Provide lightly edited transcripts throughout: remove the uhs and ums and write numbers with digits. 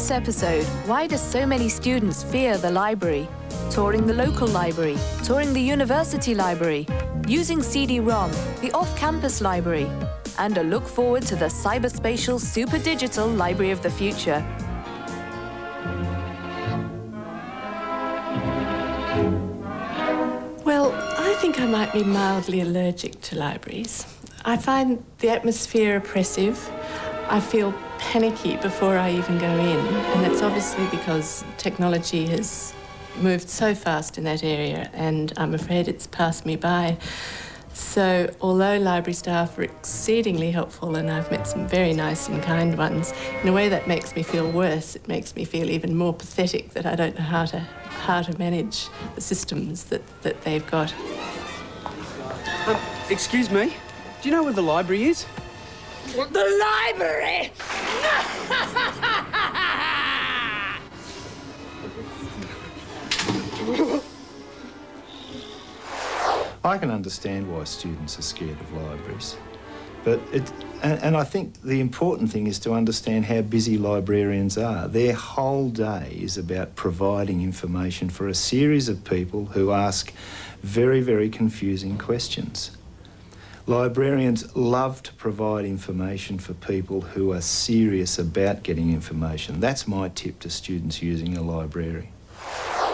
this episode, why do so many students fear the library? Touring the local library, touring the university library, using CD-ROM, the off-campus library, and a look forward to the cyberspatial super digital library of the future. Well, I think I might be mildly allergic to libraries. I find the atmosphere oppressive. I feel panicky before I even go in, and that's obviously because technology has moved so fast in that area, and I'm afraid it's passed me by. So although library staff are exceedingly helpful, and I've met some very nice and kind ones, in a way that makes me feel worse. It makes me feel even more pathetic that I don't know how to manage the systems that they've got. Excuse me, do you know where the library is? The library! I can understand why students are scared of libraries, but and I think the important thing is to understand how busy librarians are. Their whole day is about providing information for a series of people who ask very, very confusing questions. Librarians love to provide information for people who are serious about getting information. That's my tip to students using a library.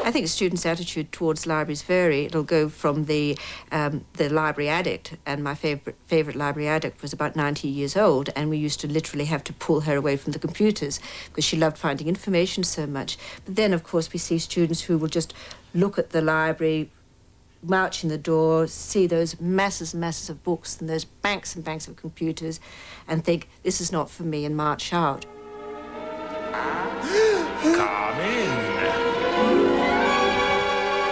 I think students' attitude towards libraries vary. It'll go from the library addict, and my favourite library addict was about 90 years old, and we used to literally have to pull her away from the computers because she loved finding information so much. But then, of course, we see students who will just look at the library, march in the door, see those masses and masses of books and those banks and banks of computers and think, this is not for me, and march out. Come in.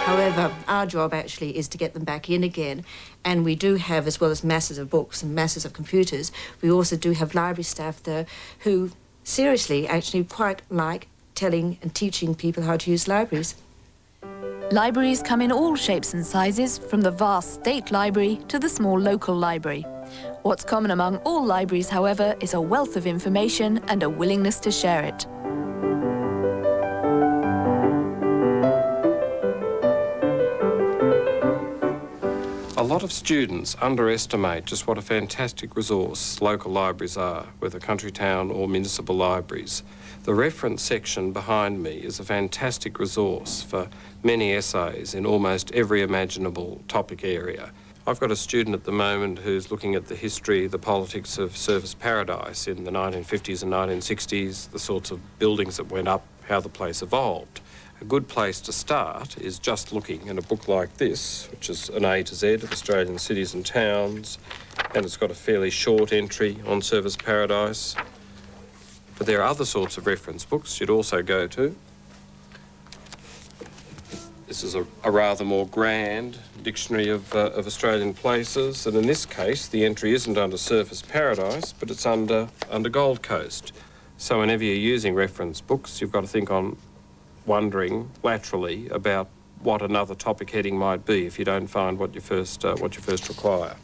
However, our job actually is to get them back in again, and we do have, as well as masses of books and masses of computers, we also do have library staff there who seriously actually quite like telling and teaching people how to use libraries. Libraries come in all shapes and sizes, from the vast state library to the small local library. What's common among all libraries, however, is a wealth of information and a willingness to share it. A lot of students underestimate just what a fantastic resource local libraries are, whether country town or municipal libraries. The reference section behind me is a fantastic resource for many essays in almost every imaginable topic area. I've got a student at the moment who's looking at the history, the politics of Surfers Paradise in the 1950s and 1960s, the sorts of buildings that went up, how the place evolved. A good place to start is just looking in a book like this, which is an A to Z of Australian cities and towns, and it's got a fairly short entry on Surfers Paradise. But there are other sorts of reference books you'd also go to. This is a rather more grand dictionary of Australian places, and in this case, the entry isn't under Surfers Paradise, but it's under Gold Coast. So whenever you're using reference books, you've got to think on wondering laterally about what another topic heading might be if you don't find what you first require.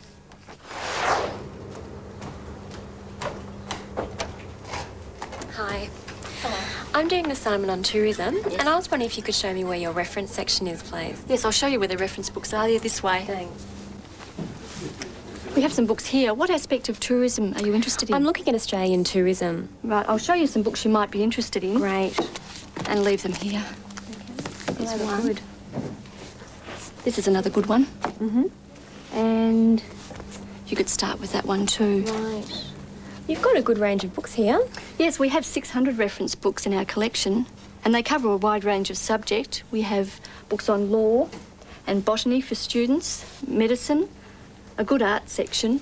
Hi. Hello. I'm doing an assignment on tourism, and I was wondering if you could show me where your reference section is, please. Yes, I'll show you where the reference books are. They're this way. Thanks. We have some books here. What aspect of tourism are you interested in? I'm looking at Australian tourism. Right, I'll show you some books you might be interested in. Great. And leave them here. Okay. There's one. Good. This is another good one. Mm-hmm. And you could start with that one too. Right. You've got a good range of books here. Yes, we have 600 reference books in our collection, and they cover a wide range of subject. We have books on law and botany for students, medicine, a good art section,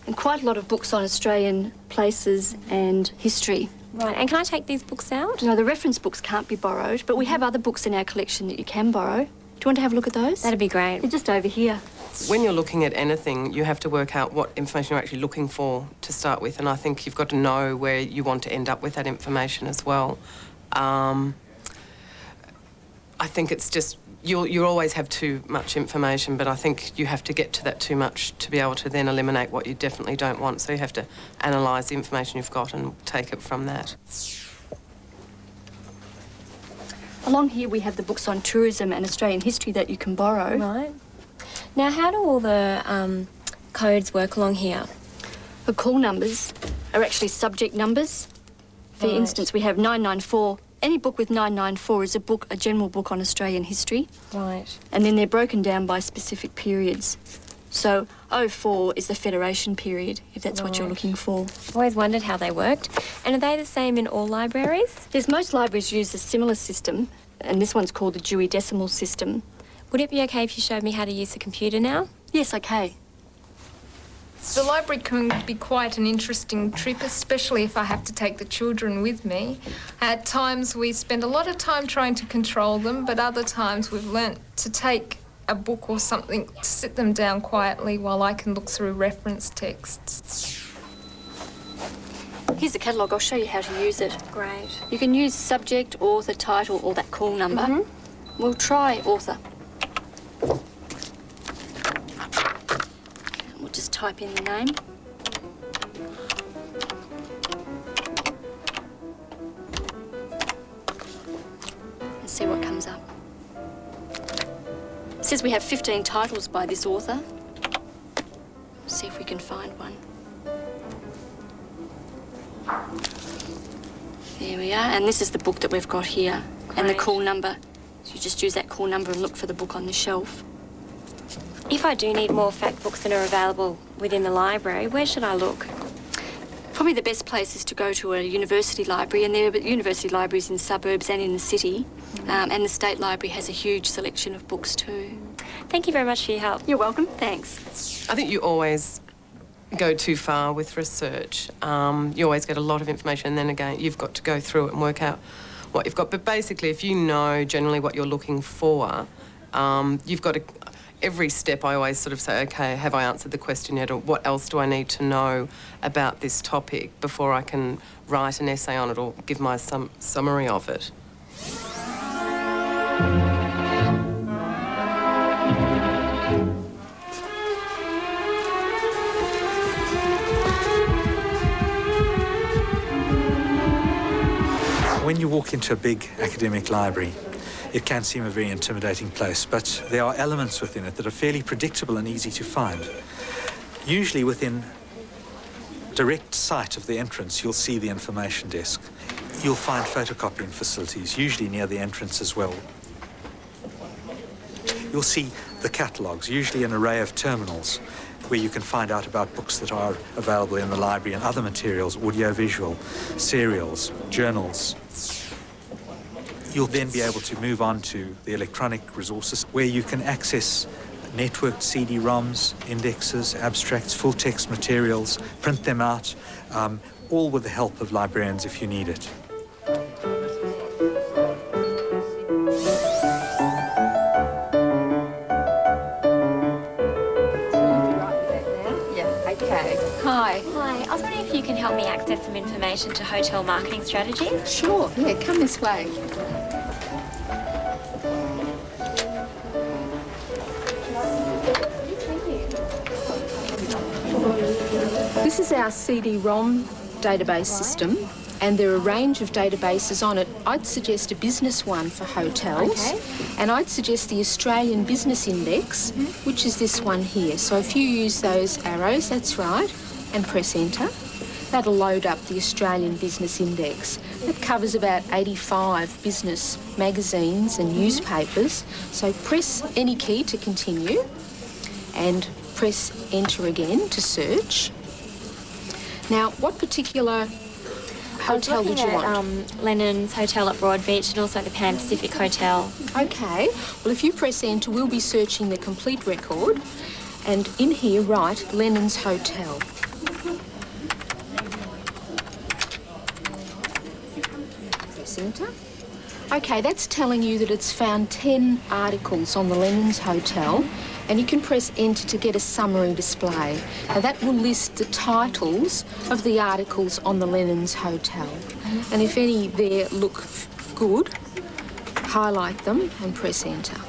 and quite a lot of books on Australian places and history. Right, and can I take these books out? No, the reference books can't be borrowed, but we have other books in our collection that you can borrow. Do you want to have a look at those? That'd be great. They're just over here. When you're looking at anything, you have to work out what information you're actually looking for to start with, and I think you've got to know where you want to end up with that information as well. I think it's just, you'll always have too much information, but I think you have to get to that too much to be able to then eliminate what you definitely don't want. So you have to analyse the information you've got and take it from that. Along here we have the books on tourism and Australian history that you can borrow. Right. Now, how do all the codes work along here? The call numbers are actually subject numbers. For Right. instance, we have 994. Any book with 994 is a general book on Australian history. Right. And then they're broken down by specific periods. So 04 is the Federation period, if that's what you're Right. looking for. I've always wondered how they worked. And are they the same in all libraries? There's most libraries use a similar system, and this one's called the Dewey Decimal System. Would it be okay if you showed me how to use the computer now? Yes, okay. The library can be quite an interesting trip, especially if I have to take the children with me. At times we spend a lot of time trying to control them, but other times we've learnt to take a book or something to sit them down quietly while I can look through reference texts. Here's the catalogue. I'll show you how to use it. Great. You can use subject, author, title, or that call number. We'll try author. We'll just type in the name. And see what comes up. It says we have 15 titles by this author. See if we can find one. There we are, and this is the book that we've got here. And the Great. call number. So you just use that call number and look for the book on the shelf. If I do need more fact books that are available within the library, where should I look? Probably the best place is to go to a university library, and there are university libraries in suburbs and in the city. And the State Library has a huge selection of books too. Thank you very much for your help. You're welcome. Thanks. I think you always go too far with research. You always get a lot of information, and then again, you've got to go through it and work out what you've got. But basically, if you know generally what you're looking for, you've got to... Every step I always sort of say, OK, have I answered the question yet, or what else do I need to know about this topic before I can write an essay on it or give my summary of it. When you walk into a big academic library, it can seem a very intimidating place, but there are elements within it that are fairly predictable and easy to find. Usually within direct sight of the entrance, you'll see the information desk. You'll find photocopying facilities, usually near the entrance as well. You'll see the catalogues, usually an array of terminals, where you can find out about books that are available in the library and other materials, audiovisual, serials, journals. You'll then be able to move on to the electronic resources where you can access networked CD-ROMs, indexes, abstracts, full-text materials, print them out, all with the help of librarians if you need it. Hi. Hi. I was wondering if you can help me access some information to hotel marketing strategies. Sure, yeah, come this way. This is our CD-ROM database system, and there are a range of databases on it. I'd suggest a business one for hotels, and I'd suggest the Australian Business Index, which is this one here. So if you use those arrows, that's right, and press enter, that'll load up the Australian Business Index. It covers about 85 business magazines and newspapers. So press any key to continue and press enter again to search. Now, what particular hotel did you want? Lennon's Hotel at Broadbeach and also the Pan Pacific Hotel. Okay, well if you press enter, we'll be searching the complete record, and in here write Lennon's Hotel. Press enter. Okay, that's telling you that it's found 10 articles on the Lennon's Hotel, and you can press enter to get a summary display. Now that will list the titles of the articles on the Lennon's Hotel. And if any there look good, highlight them and press enter.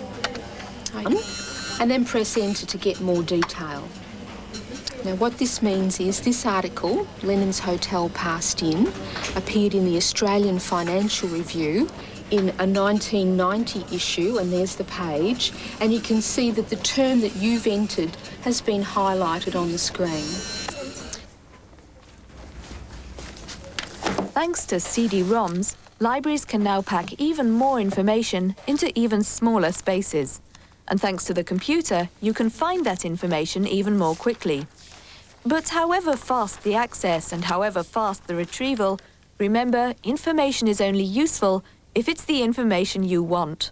And then press enter to get more detail. Now what this means is this article, Lennon's Hotel Passed In, appeared in the Australian Financial Review in a 1990 issue, and there's the page, and you can see that the term that you've entered has been highlighted on the screen. Thanks to CD-ROMs, libraries can now pack even more information into even smaller spaces. And thanks to the computer, you can find that information even more quickly. But however fast the access and however fast the retrieval, remember, information is only useful if it's the information you want.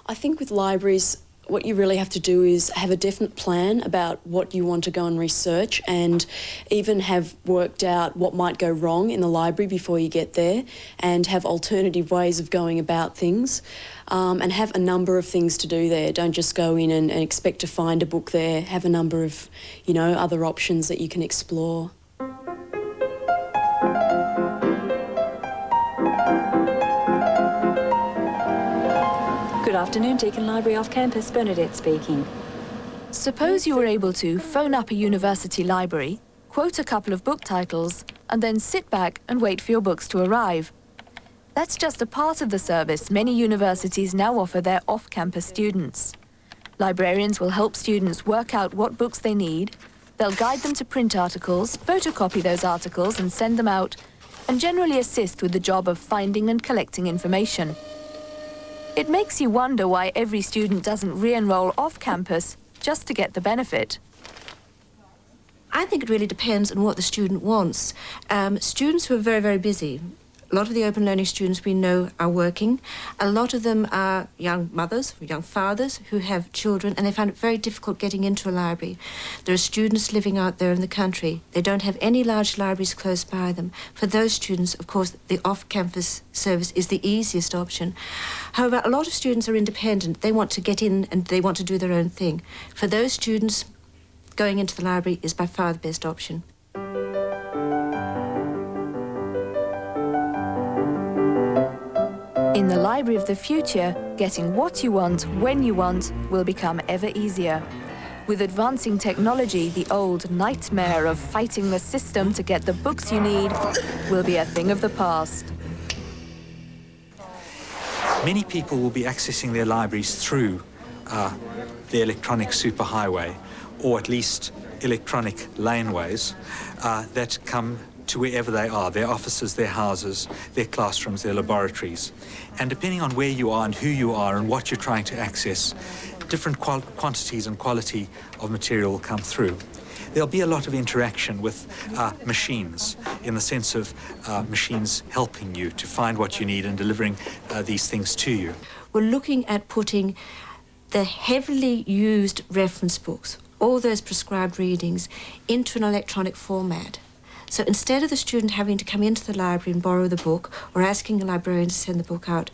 I think with libraries, what you really have to do is have a definite plan about what you want to go and research, and even have worked out what might go wrong in the library before you get there, and have alternative ways of going about things, and have a number of things to do there. Don't just go in and expect to find a book there. Have a number of, you know, other options that you can explore. Good afternoon, Deakin Library off campus. Bernadette speaking. Suppose you were able to phone up a university library, quote a couple of book titles, and then sit back and wait for your books to arrive. That's just a part of the service many universities now offer their off-campus students. Librarians will help students work out what books they need. They'll guide them to print articles, photocopy those articles and send them out, and generally assist with the job of finding and collecting information. It makes you wonder why every student doesn't re-enroll off-campus just to get the benefit. I think it really depends on what the student wants. Students who are very, very busy, a lot of the open learning students we know are working. A lot of them are young mothers, young fathers who have children, and they find it very difficult getting into a library. There are students living out there in the country. They don't have any large libraries close by them. For those students, of course, the off-campus service is the easiest option. However, a lot of students are independent. They want to get in and they want to do their own thing. For those students, going into the library is by far the best option. In the library of the future, getting what you want, when you want, will become ever easier. With advancing technology, the old nightmare of fighting the system to get the books you need will be a thing of the past. Many people will be accessing their libraries through the electronic superhighway, or at least electronic laneways that come to wherever they are, their offices, their houses, their classrooms, their laboratories. And depending on where you are and who you are and what you're trying to access, different quantities and quality of material will come through. There'll be a lot of interaction with machines, in the sense of machines helping you to find what you need and delivering these things to you. We're looking at putting the heavily used reference books, all those prescribed readings, into an electronic format. So instead of the student having to come into the library and borrow the book, or asking a librarian to send the book out,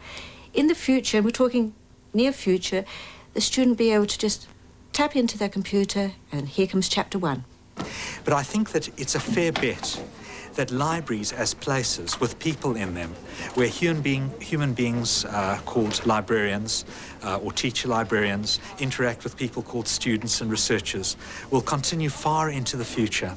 in the future, we're talking near future, the student will be able to just tap into their computer and here comes chapter 1. But I think that it's a fair bet that libraries as places with people in them, where human beings called librarians or teacher librarians interact with people called students and researchers, will continue far into the future.